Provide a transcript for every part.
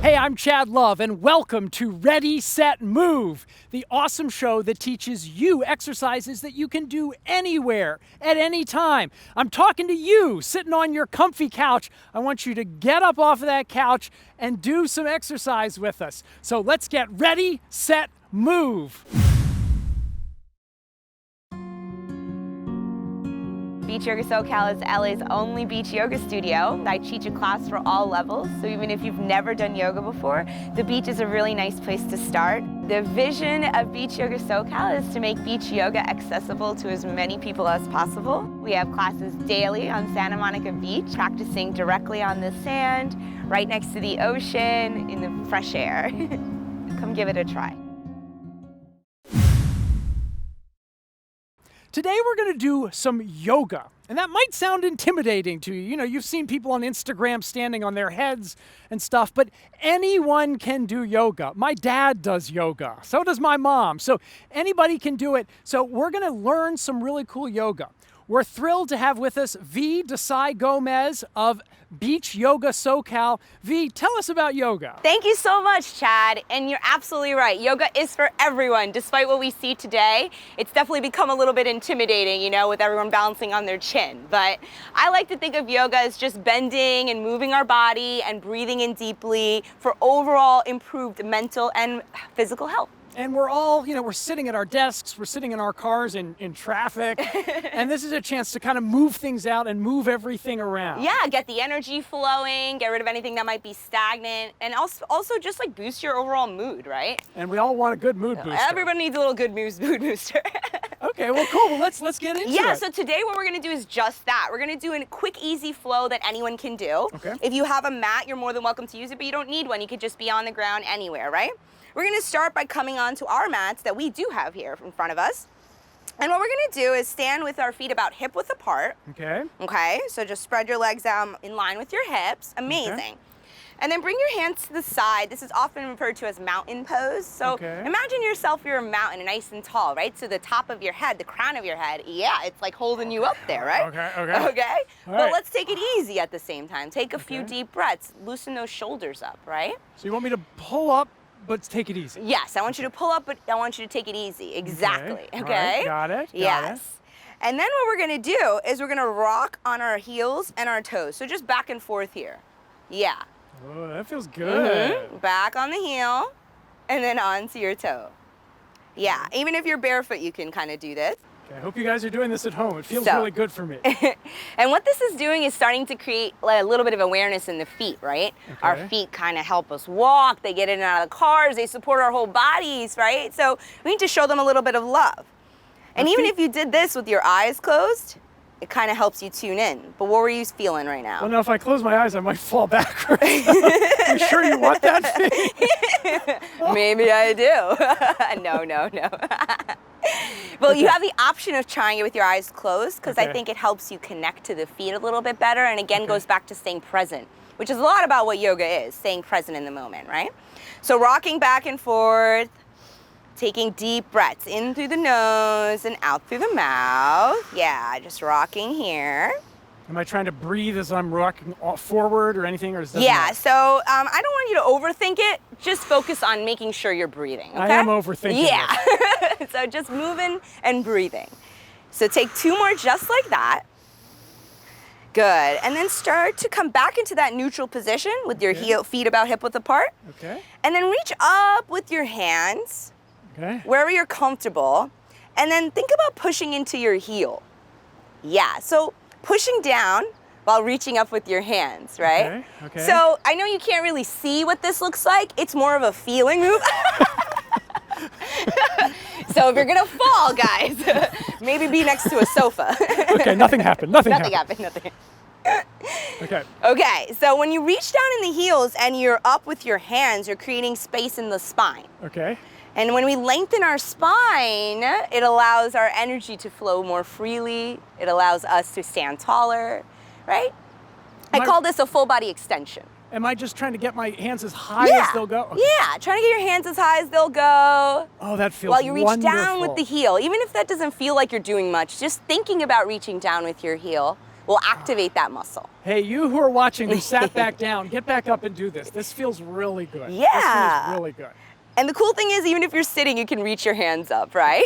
Hey, I'm Chad Love, and welcome to Ready, Set, Move, the awesome show that teaches you exercises that you can do anywhere, at any time. I'm talking to you, sitting on your comfy couch. I want you to get up off of that couch and do some exercise with us. So let's get ready, set, move. Beach Yoga SoCal is LA's only beach yoga studio. I teach a class for all levels, so even if you've never done yoga before, the beach is a really nice place to start. The vision of Beach Yoga SoCal is to make beach yoga accessible to as many people as possible. We have classes daily on Santa Monica Beach, practicing directly on the sand, right next to the ocean, in the fresh air. Come give it a try. Today we're going to do some yoga, and that might sound intimidating to you. You know, you've seen people on Instagram standing on their heads and stuff, but anyone can do yoga. My dad does yoga, so does my mom, so anybody can do it. So we're going to learn some really cool yoga. We're thrilled to have with us Desai Gomez of Beach Yoga SoCal. Tell us about yoga. Thank you so much, Chad. And you're absolutely right. Yoga is for everyone. Despite what we see today, it's definitely become a little bit intimidating, you know, with everyone balancing on their chin. But I like to think of yoga as just bending and moving our body and breathing in deeply for overall improved mental and physical health. And we're all, you know, we're sitting at our desks, we're sitting in our cars in traffic, and this is a chance to kind of move things out and move everything around. Yeah, get the energy flowing, get rid of anything that might be stagnant, and also just like boost your overall mood, right? And we all want a good mood booster. Everybody needs a little good mood booster. Okay, well, cool. Well, let's get into it. Yeah, so today what we're going to do is just that. We're going to do a quick, easy flow that anyone can do. Okay. If you have a mat, you're more than welcome to use it, but you don't need one. You could just be on the ground anywhere, right? We're going to start by coming onto our mats that we do have here in front of us. And what we're going to do is stand with our feet about hip width apart. Okay. Okay, so just spread your legs out in line with your hips. Amazing. Okay. And then bring your hands to the side. This is often referred to as mountain pose. So imagine yourself, you're a mountain, nice and tall, right? So the top of your head, the crown of your head, yeah, it's like holding you up there, right? Okay. But let's take it easy at the same time. Take a few deep breaths. Loosen those shoulders up, right? So you want me to pull up, but take it easy? Yes, I want you to pull up, but I want you to take it easy. Exactly. Okay. Right. Got it. Yes. And then what we're gonna do is we're gonna rock on our heels and our toes. So just back and forth here. Yeah. Oh, that feels good. Back on the heel, and then onto your toe. Yeah, even if you're barefoot, you can kind of do this. Okay, I hope you guys are doing this at home. It feels really good for me. And what this is doing is starting to create a little bit of awareness in the feet, right? Okay. Our feet kind of help us walk. They get in and out of the cars. They support our whole bodies, right? So we need to show them a little bit of love. And even if you did this with your eyes closed, it kind of helps you tune in. But what were you feeling right now? Well, now if I close my eyes, I might fall backwards. You sure you want that thing? Maybe I do. No. Well, you have the option of trying it with your eyes closed because I think it helps you connect to the feet a little bit better, and again goes back to staying present, which is a lot about what yoga is, staying present in the moment, right? So rocking back and forth, taking deep breaths in through the nose and out through the mouth. Yeah, just rocking here. Am I trying to breathe as I'm rocking forward or anything? Or so I don't want you to overthink it. Just focus on making sure you're breathing, okay? I am overthinking it. So just moving and breathing. So take two more just like that. Good. And then start to come back into that neutral position with your feet about hip width apart. Okay. And then reach up with your hands. Okay. Wherever you're comfortable, and then think about pushing into your heel. Yeah, so pushing down while reaching up with your hands, right? Okay. So I know you can't really see what this looks like. It's more of a feeling move. So if you're gonna fall, guys, maybe be next to a sofa. Okay, nothing happened. Nothing happened. Okay, so when you reach down in the heels and you're up with your hands, you're creating space in the spine. Okay. And when we lengthen our spine, it allows our energy to flow more freely. It allows us to stand taller, right? I call this a full body extension. Am I just trying to get my hands as high as they'll go? Okay. Yeah, trying to get your hands as high as they'll go. Oh, that feels While you reach wonderful. down with the heel. Even if that doesn't feel like you're doing much, just thinking about reaching down with your heel will activate that muscle. Hey, you who are watching who sat back down, get back up and do this. This feels really good. Yeah. This feels really good. And the cool thing is, even if you're sitting, you can reach your hands up, right?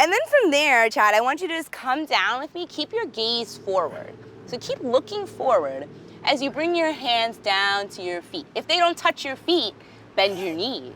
And then from there, Chad, I want you to just come down with me. Keep your gaze forward. So keep looking forward as you bring your hands down to your feet. If they don't touch your feet, bend your knees.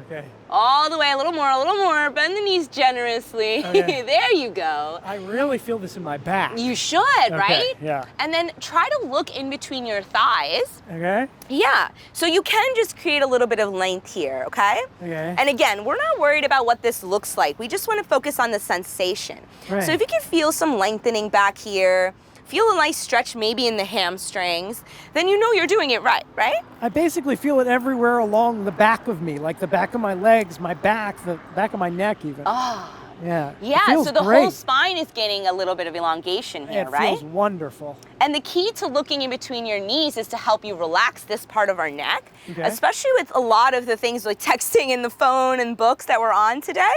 Okay. All the way, a little more. Bend the knees generously. Okay. There you go. I really feel this in my back. You should, right? Yeah. And then try to look in between your thighs. Okay. Yeah. So you can just create a little bit of length here, okay? Okay. And again, we're not worried about what this looks like. We just want to focus on the sensation. Right. So if you can feel some lengthening back here, feel a nice stretch maybe in the hamstrings, then you know you're doing it right, right? I basically feel it everywhere along the back of me, like the back of my legs, my back, the back of my neck even. Oh. Yeah. Yeah, It feels so the great. whole spine is getting a little bit of elongation here, It right? feels wonderful. And the key to looking in between your knees is to help you relax this part of our neck, Okay. especially with a lot of the things like texting and the phone and books that we're on today.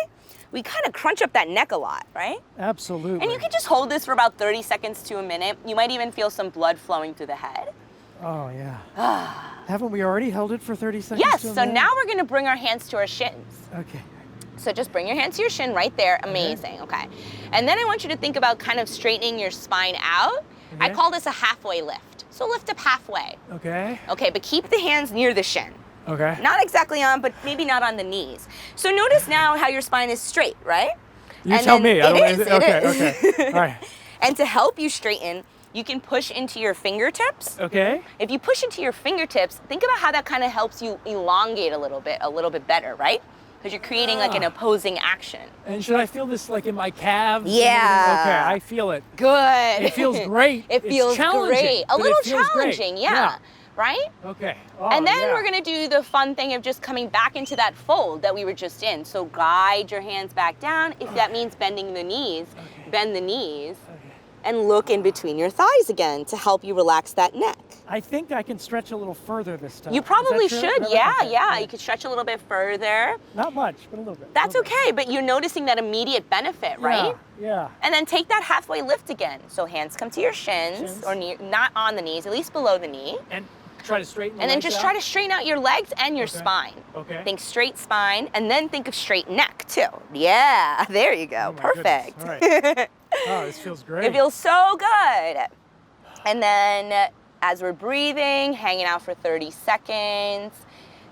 We kind of crunch up that neck a lot, right? Absolutely. And you can just hold this for about 30 seconds to a minute. You might even feel some blood flowing through the head. Oh, yeah. Haven't we already held it for 30 seconds? Yes, to a so minute? now we're gonna bring our hands to our shins. Okay. So just bring your hands to your shin right there. Amazing, okay. And then I want you to think about kind of straightening your spine out. I Okay. call this a halfway lift. So lift up halfway. Okay. Okay, but keep the hands near the shin. Okay. Not exactly on, but maybe not on the knees. So notice now how your spine is straight, right? You And tell then me. I It don't- is, it okay, is. okay. All right. And to help you straighten, you can push into your fingertips. Okay. If you push into your fingertips, think about how that kind of helps you elongate a little bit better, right? Because you're creating like an opposing action. And should I feel this like in my calves? Yeah. Okay, I feel it. Good. It feels great. It It's feels challenging, great. A but it little feels great. challenging, yeah. Right? Okay. Oh, And then yeah. we're gonna do the fun thing of just coming back into that fold that we were just in. So guide your hands back down. If that means bending the knees, bend the knees. Okay. And look in between your thighs again to help you relax that neck. I think I can stretch a little further this time. You Is probably that true? should, Really? yeah, Okay. yeah. You could stretch a little bit further. Not much, but a little bit. That's a little okay, but you're noticing that immediate benefit, bit. right? Yeah. And then take that halfway lift again. So hands come to your shins, Shins. or not on the knees, at least below the knee. And try to straighten the And then legs just out? try to straighten out your legs and your Okay. spine. Okay. Think straight spine, and then think of straight neck too. Yeah, there you go. Oh my Perfect. goodness. All right. Oh, this feels great. It feels so good. And then as we're breathing, hanging out for 30 seconds,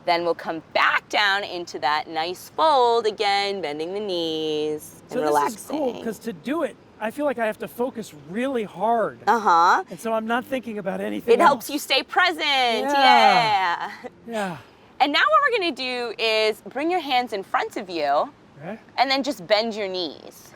then we'll come back down into that nice fold again, bending the knees and so relaxing. this is cool because to do it, I feel like I have to focus really hard. Uh-huh. And so I'm not thinking about anything It helps else. you stay present. Yeah. Yeah. Yeah. And now what we're gonna do is bring your hands in front of you Okay. and then just bend your knees.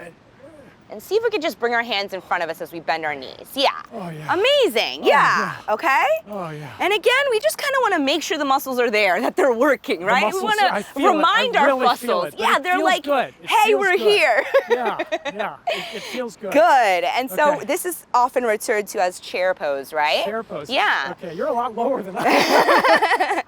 And see if we could just bring our hands in front of us as we bend our knees. Yeah. Oh, yeah. Amazing. Yeah. Okay? Oh, yeah. And again, we just kind of want to make sure the muscles are there, that they're working, right? We muscles want are- I to feel it. remind I our really feel muscles. it, but Yeah, it they're feels like, good. It hey, feels we're good. here. Yeah, yeah. It feels good. Good. And so Okay. this is often referred to as chair pose, right? Chair pose. Yeah. Okay, you're a lot lower than I am.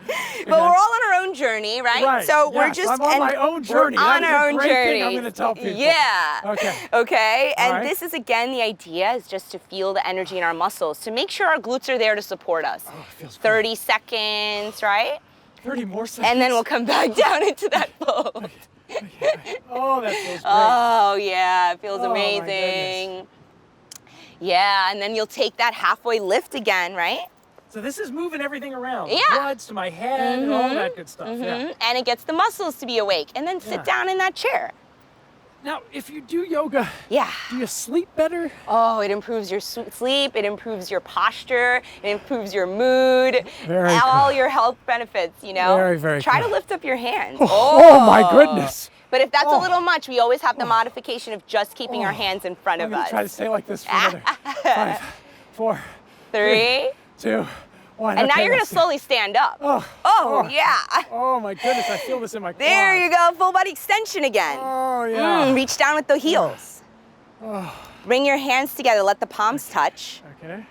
But we're all on our own journey, right? Right, So we're yes, just I'm on my own journey. We're on That is our a own great thing journey. I'm gonna tell people. Yeah. Okay. Okay. And right. this is again the idea is just to feel the energy in our muscles to make sure our glutes are there to support us. Oh, it feels good. 30 seconds, right? 30 more seconds. And then we'll come back down into that fold. Okay. Oh, that feels great. Oh yeah, it feels Oh, my amazing. Yeah, and then you'll take that halfway lift again, right? So this is moving everything around. Yeah. Bloods to my head and all that good stuff. Yeah. And it gets the muscles to be awake. And then sit Yeah. down in that chair. Now, if you do yoga, Yeah. do you sleep better? Oh, it improves your sleep, it improves your posture, it improves your mood, Very all cool. your health benefits, you know? Very, very Try cool. to lift up your hands. Oh, my goodness. But if that's a Oh. little much, we always have the modification of just keeping our hands in front I'm of going us. to try to stay like this for another 5, 4, 3. 2, 1. And now Okay, you're gonna let's see. slowly stand up. Oh. Yeah. Oh, my goodness. I feel this in my There quads. you go, full body extension again. Oh, yeah. Reach down with the heels. Oh, Bring your hands together, let the palms touch. okay.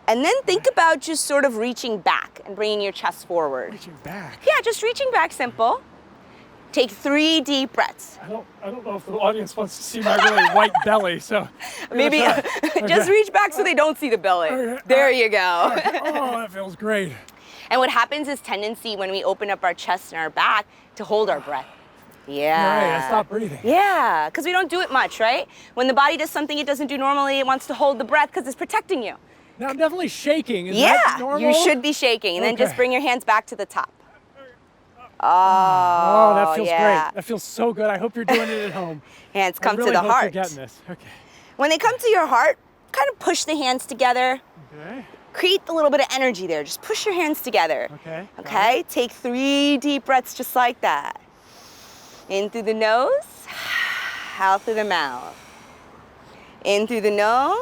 And then think about just sort of reaching back and bringing your chest forward. Reaching back. Yeah, just reaching back, simple. Take 3 deep breaths. I don't know if the audience wants to see my really white belly, so Maybe just reach back so they don't see the belly. Okay. There you go. Oh, that feels great. And what happens is tendency when we open up our chest and our back to hold our breath. All Yeah. right, I stopped breathing. Yeah, because we don't do it much, right? When the body does something it doesn't do normally, it wants to hold the breath because it's protecting you. Now I'm definitely shaking. Is Yeah, that normal? you should be shaking. And then just Okay. bring your hands back to the top. Oh, that feels yeah. great. That feels so good. I hope you're doing it at home. Hands come I really to the hope heart. You're getting this. Okay. When they come to your heart, kind of push the hands together. Okay. Create a little bit of energy there. Just push your hands together. Okay. got Okay? Take 3 deep breaths just like that. In through the nose, out through the mouth. In through the nose,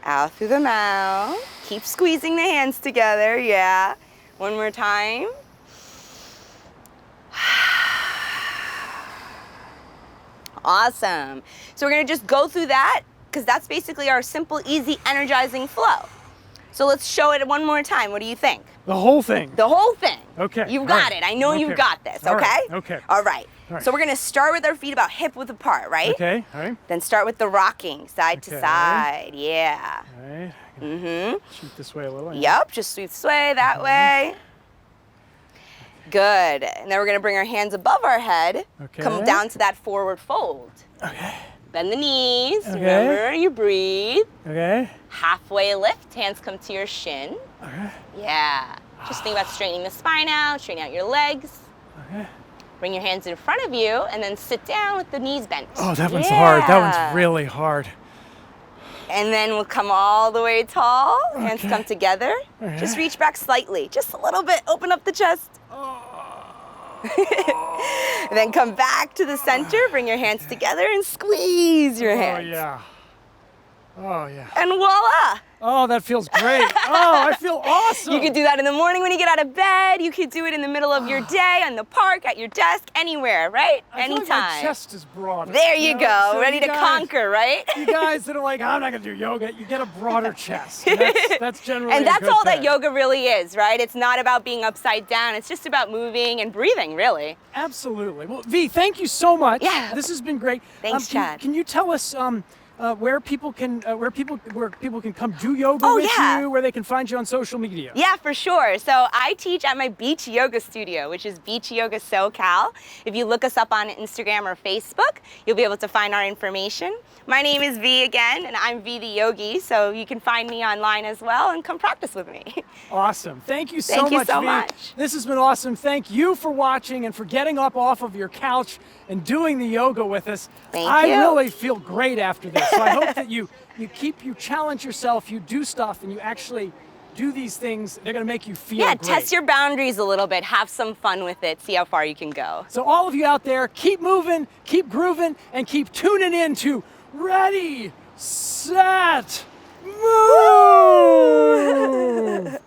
out through the mouth. Keep squeezing the hands together, yeah. One more time. Awesome. So we're gonna just go through that because that's basically our simple, easy, energizing flow. So let's show it one more time. What do you think? The whole thing. The whole thing. Okay, You've all got right. it. I know Okay. you've got this, All okay? right, okay. All right. All right. So we're gonna start with our feet about hip width apart, right? Okay. All right. Then start with the rocking, side to Okay. side. Yeah. All right. Mm-hmm. Shoot this way a little. Yep, just sweep sway that way. Good. And then we're gonna bring our hands above our head. Okay. Come down to that forward fold. Okay. Bend the knees. Okay. Remember, you breathe. Okay. Halfway lift, hands come to your shin. Okay. Yeah. Just think about straightening the spine out, straighten out your legs. Okay. Bring your hands in front of you and then sit down with the knees bent. Oh, that one's hard. That Yeah. one's really hard. And then we'll come all the way tall. Hands Okay. come together. Okay. Just reach back slightly, just a little bit. Open up the chest. And then come back to the center. Bring your hands together and squeeze your hands. Oh yeah. Oh yeah. And voila! Oh, that feels great. Oh, I feel awesome. You could do that in the morning when you get out of bed. You could do it in the middle of your day, on the park, at your desk, anywhere, right? I feel like Anytime. my chest is broader. There you know? go, So ready you to guys- conquer, right? You guys that are like, I'm not gonna do yoga, you get a broader chest. That's generally And a that's good all that thing. yoga really is, right? It's not about being upside down. It's just about moving and breathing, really. Absolutely. Well, V, thank you so much. Yeah. This has been great. Thanks, Chad. Can you tell us where people can come do yoga Oh, with yeah. you, where they can find you on social media? Yeah, for sure. So I teach at my beach yoga studio, which is Yoga SoCal. If you look us up on Instagram or Facebook, you'll be able to find our information. My name is V again, and I'm V the Yogi, so you can find me online as well and come practice with me. Awesome. Thank you so Thank you much, so V. much. This has been awesome. Thank you for watching and for getting up off of your couch and doing the yoga with us. Thank I you. really feel great after this. So I hope that you challenge yourself, you do stuff, and you actually do these things. They're going to make you feel Yeah, great. test your boundaries a little bit. Have some fun with it. See how far you can go. So all of you out there, keep moving, keep grooving, and keep tuning in to Ready, Set, Move!